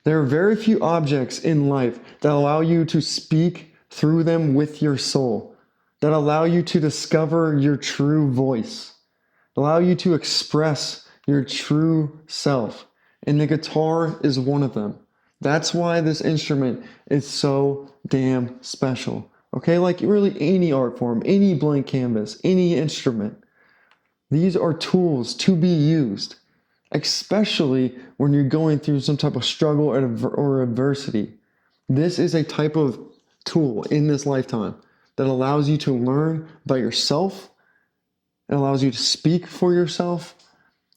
There are very few objects in life that allow you to speak through them with your soul, that allow you to discover your true voice, allow you to express your true self. And the guitar is one of them. That's why this instrument is so damn special. Okay, like really any art form, any blank canvas, any instrument. These are tools to be used, especially when you're going through some type of struggle or adversity. This is a type of tool in this lifetime that allows you to learn about yourself, it allows you to speak for yourself,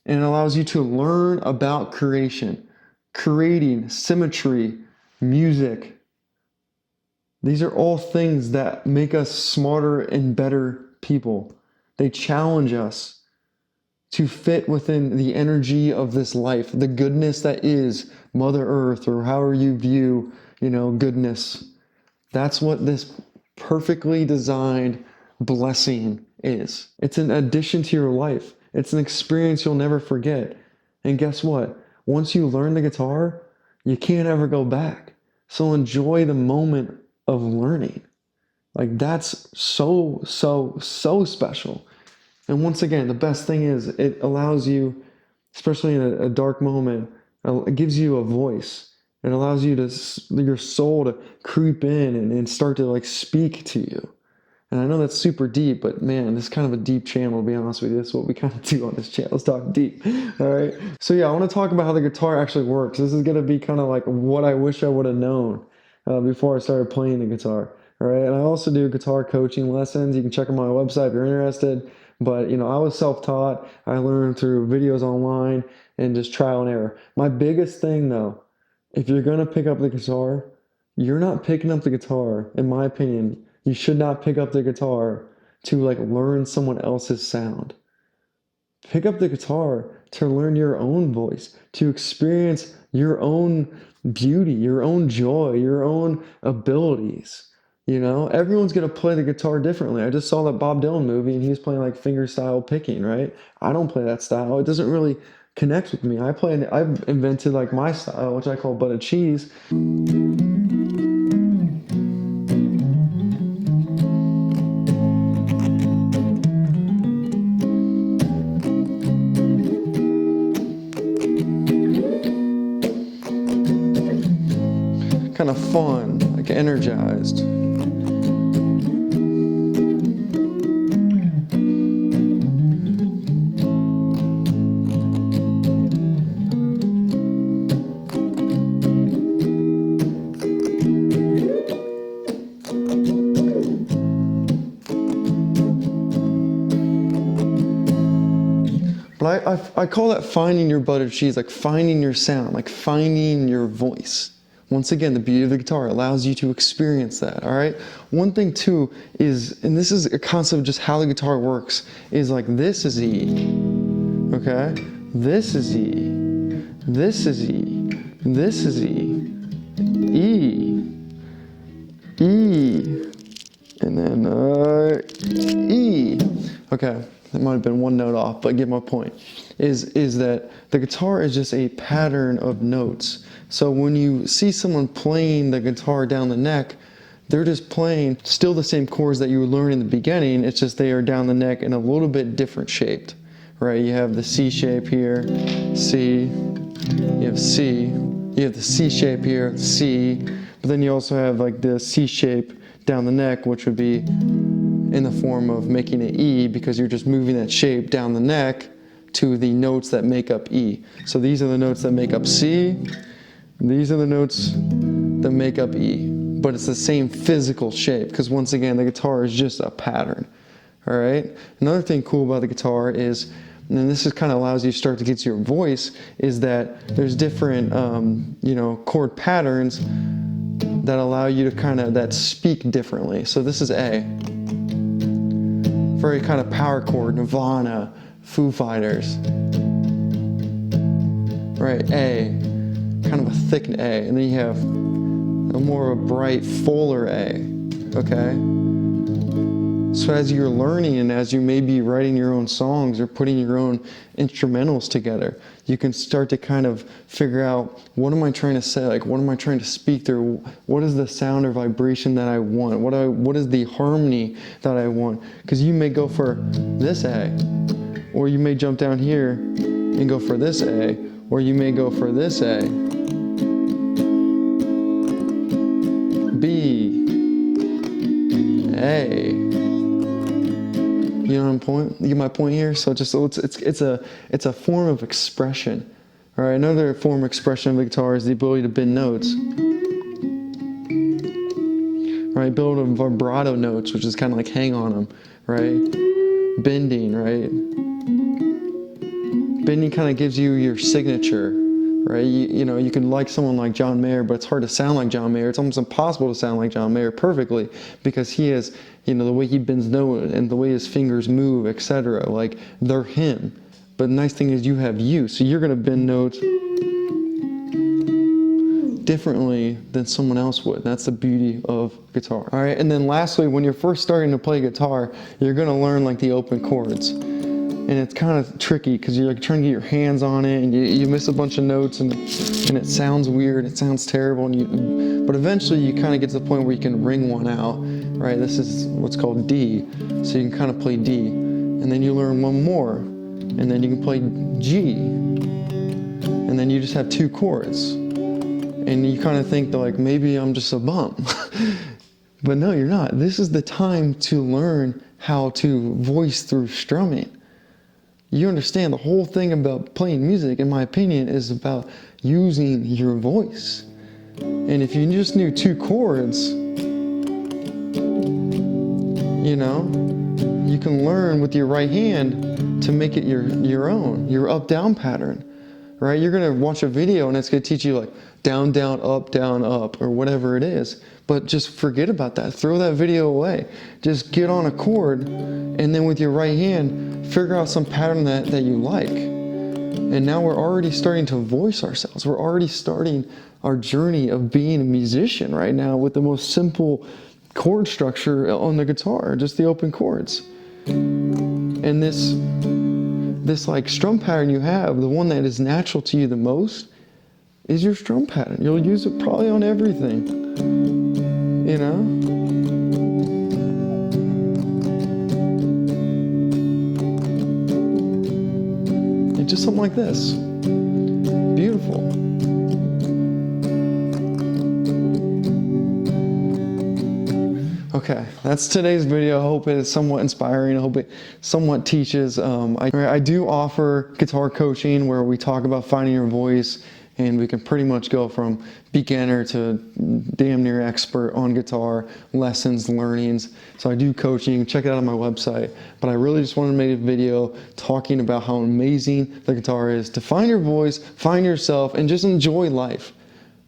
and it allows you to learn about creation, creating symmetry, music. These are all things that make us smarter and better people. They challenge us to fit within the energy of this life, the goodness that is Mother Earth, or however you view, goodness. That's what this perfectly designed blessing is. It's an addition to your life. It's an experience you'll never forget. And guess what? Once you learn the guitar, you can't ever go back. So enjoy the moment of learning. Like that's so special. And once again, the best thing is it allows you, especially in a dark moment, it gives you a voice. It allows you your soul to creep in and start to like speak to you. And I know that's super deep, but man, this is kind of a deep channel, to be honest with you. That's what we kind of do on this channel, is talk deep, all right? So yeah, I want to talk about how the guitar actually works. This is going to be kind of like what I wish I would have known before I started playing the guitar, all right? And I also do guitar coaching lessons. You can check on my website if you're interested. But, I was self-taught. I learned through videos online and just trial and error. My biggest thing, though, if you're going to pick up the guitar, you're not picking up the guitar, in my opinion. You should not pick up the guitar to like learn someone else's sound. Pick up the guitar to learn your own voice, to experience your own beauty, your own joy, your own abilities. Everyone's going to play the guitar differently. I just saw that Bob Dylan movie and he's playing like fingerstyle picking, right? I don't play that style. It doesn't really connect with me. I've invented like my style, which I call buttered cheese. Kind of fun, like energized. But I call that finding your buttered cheese, like finding your sound, like finding your voice. Once again, the beauty of the guitar allows you to experience that, all right? One thing too is, and this is a concept of just how the guitar works, is like this is E, okay? This is E, this is E, this is E, E, E, and then E. Okay, that might have been one note off, but get my point. Is that the guitar is just a pattern of notes. So when you see someone playing the guitar down the neck, they're just playing still the same chords that you learned in the beginning. It's just they are down the neck in a little bit different shaped, right? You have the C shape here, C, you have C, you have the C shape here, C, but then you also have like the C shape down the neck, which would be in the form of making an E because you're just moving that shape down the neck to the notes that make up E. So these are the notes that make up C, these are the notes that make up E, but it's the same physical shape because once again, the guitar is just a pattern, all right? Another thing cool about the guitar is, and this is kind of allows you to start to get to your voice, is that there's different, chord patterns that allow you to that speak differently. So this is A, very kind of power chord, Nirvana, Foo Fighters, right? A, kind of a thick A, and then you have a more of a bright, fuller A, okay? So as you're learning and as you may be writing your own songs or putting your own instrumentals together, you can start to kind of figure out, what am I trying to say? Like, what am I trying to speak through? What is the sound or vibration that I want? What is the harmony that I want? Because you may go for this A, or you may jump down here and go for this A, or you may go for this A, B, A. You know what I'm point? You get my point here? So it's a form of expression. All right, another form of expression of the guitar is the ability to bend notes. Right, build vibrato notes, which is kind of like hang on them, right? Bending, right? Bending kind of gives you your signature, right? You know, you can like someone like John Mayer, but it's hard to sound like John Mayer. It's almost impossible to sound like John Mayer perfectly, because he is, you know, the way he bends notes and the way his fingers move, etc. Like, they're him. But the nice thing is you have you, so you're gonna bend notes differently than someone else would. That's the beauty of guitar. All right, and then lastly, when you're first starting to play guitar, you're gonna learn like the open chords. And it's kind of tricky because you're like trying to get your hands on it, and you miss a bunch of notes, and it sounds weird, it sounds terrible, but eventually you kind of get to the point where you can ring one out, right? This is what's called D, so you can kind of play D, and then you learn one more, and then you can play G, and then you just have two chords, and you kind of think that, like, maybe I'm just a bum. But no, you're not. This is the time to learn how to voice through strumming. You understand the whole thing about playing music, in my opinion, is about using your voice. And if you just knew two chords, you know, you can learn with your right hand to make it your own, your up-down pattern, right? You're gonna watch a video and it's gonna teach you like down, down, up, or whatever it is. But just forget about that. Throw that video away. Just get on a chord, and then with your right hand, figure out some pattern that you like. And now we're already starting to voice ourselves. We're already starting our journey of being a musician right now with the most simple chord structure on the guitar, just the open chords. And this like strum pattern you have, the one that is natural to you the most, is your strum pattern. You'll use it probably on everything, you know? And just something like this. Beautiful. Okay, that's today's video. I hope it is somewhat inspiring. I hope it somewhat teaches. I do offer guitar coaching where we talk about finding your voice, and we can pretty much go from beginner to damn near expert on guitar, lessons, learnings. So I do coaching. Check it out on my website. But I really just wanted to make a video talking about how amazing the guitar is to find your voice, find yourself, and just enjoy life.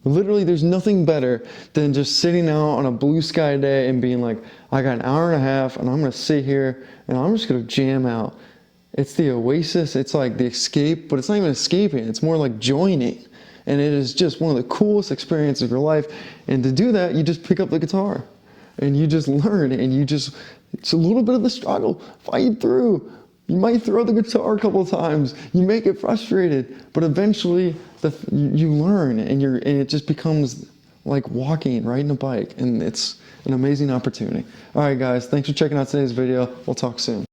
Literally, there's nothing better than just sitting out on a blue sky day and being like, I got an hour and a half and I'm gonna sit here and I'm just gonna jam out. It's the oasis, it's like the escape, but it's not even escaping, it's more like joining. And it is just one of the coolest experiences of your life. And to do that, you just pick up the guitar and you just learn, and it's a little bit of the struggle, fight through. You might throw the guitar a couple of times, you may get frustrated, but eventually you learn, and it just becomes like walking, riding a bike, and it's an amazing opportunity. All right, guys, thanks for checking out today's video. We'll talk soon.